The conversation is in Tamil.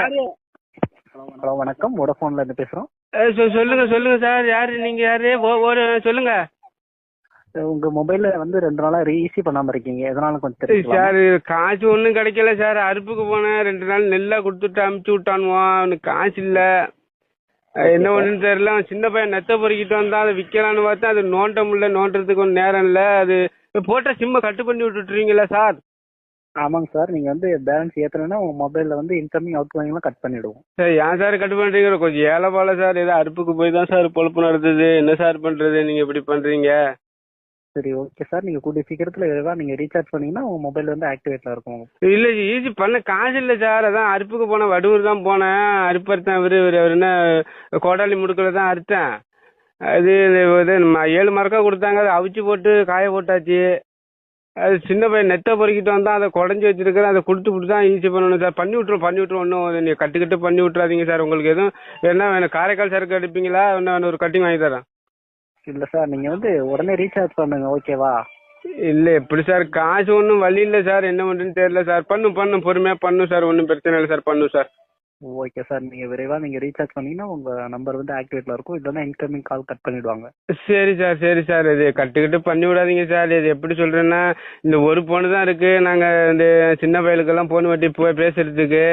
ஹலோ வணக்கம், வோடஃபோன்ல இருந்து பேசுறோம். சொல்லுங்க சொல்லுங்க சார். யாரு நீங்க? யாரு சொல்லுங்க உங்க மொபைல்ல வந்து 2 நாளா ரீஇஸ்யூ பண்ணாம இருக்கீங்க, எதனால கொஞ்சம் தெரிஞ்சுக்கலாமா? சார். காசு ஒன்றும் கிடைக்கல சார். அறுப்புக்கு போனேன், 2 நாள் நெல்லா கொடுத்துட்டு அமுச்சு விட்டானுவான். அவனுக்கு காசு இல்ல. என்ன ஒண்ணுன்னு தெரியல. அவன் சின்ன பையன் நெத்த பொறுக்கிட்டு வந்தா அதை விற்கலான்னு பார்த்தா அது நோண்ட முடியல. நோண்டுறதுக்கு ஒன்றும் நேரம் இல்ல. அது போட்ட சிம்ம கட்டு பண்ணி விட்டுட்டுறீங்களா சார்? ஆமாங்க சார், நீங்க வந்து பேலன்ஸ் ஏத்தலைன்னா உங்க மொபைல்ல வந்து இன்கமிங் அவுட் கோயிங்லாம் கட் பண்ணிடுவோம். சார் ஏன் சார் கட்டு பண்றீங்க? கொஞ்சம் ஏழை போல சார். ஏதோ அறுப்புக்கு போய் தான் சார் பொழப்பு நடத்துது. என்ன சார் பண்றது? நீங்க இப்படி பண்றீங்க? சரி, ஓகே சார். நீங்க கூடிய சீக்கிரத்துல விரைவா நீங்க ரீசார்ஜ் பண்ணீங்கன்னா உங்க மொபைல் வந்து ஆக்டிவேட்ல இருக்கும். இல்ல ஈஸி பண்ண காசு இல்ல சார். அதான் அறுப்புக்கு போனேன், வடுவூர் தான் போனேன். அறுப்பு அறுத்தேன். அவர் என்ன கோடாலி முடுக்கல தான் அறுத்தேன். அது 7 மரக்கா கொடுத்தாங்க. அதை அவிச்சு போட்டு காய போட்டாச்சு. அது சின்ன பையன் நெத்த பொறுக்கிட்டு வந்தா அதை குடஞ்சி வச்சிருக்கிறேன். அதை கொடுத்து தான் ஈஸி பண்ணணும் சார். பண்ணி விட்டுரும். ஒன்றும் நீங்க கட்டுக்கிட்டு பண்ணி விட்டுறாதீங்க சார். உங்களுக்கு எதுவும் என்ன வேணும்? காரைக்கால் சரக்கு எடுப்பீங்களா? என்ன ஒரு கட்டிங் வாங்கி தரேன். இல்ல சார், நீங்க வந்து உடனே ரீசார்ஜ் பண்ணுங்க, ஓகேவா? இல்ல எப்படி சார்? காசு ஒன்றும் வழி இல்லை சார். என்ன பண்ணுன்னு தெரியல சார். பண்ணும் பொறுமையா பண்ணும் சார். ஒன்றும் பிரச்சனை இல்லை சார். பண்ணும் சார். ஓகே சார், நீங்க விரைவா நீங்க ரீசார்ஜ் பண்ணீங்கன்னா உங்க நம்பர் வந்து ஆக்டிவேட்ல இருக்கும். இல்லைன்னா இன்கமிங் கால் கட் பண்ணிடுவாங்க. சரி சார். இது கட்டுக்கிட்டு பண்ணி விடாதீங்க சார். இது எப்படி சொல்றேன்னா, இந்த ஒரு போனு தான் இருக்கு. நாங்க இந்த சின்ன பயலுக்கெல்லாம் போன் வட்டி பேசுறதுக்கு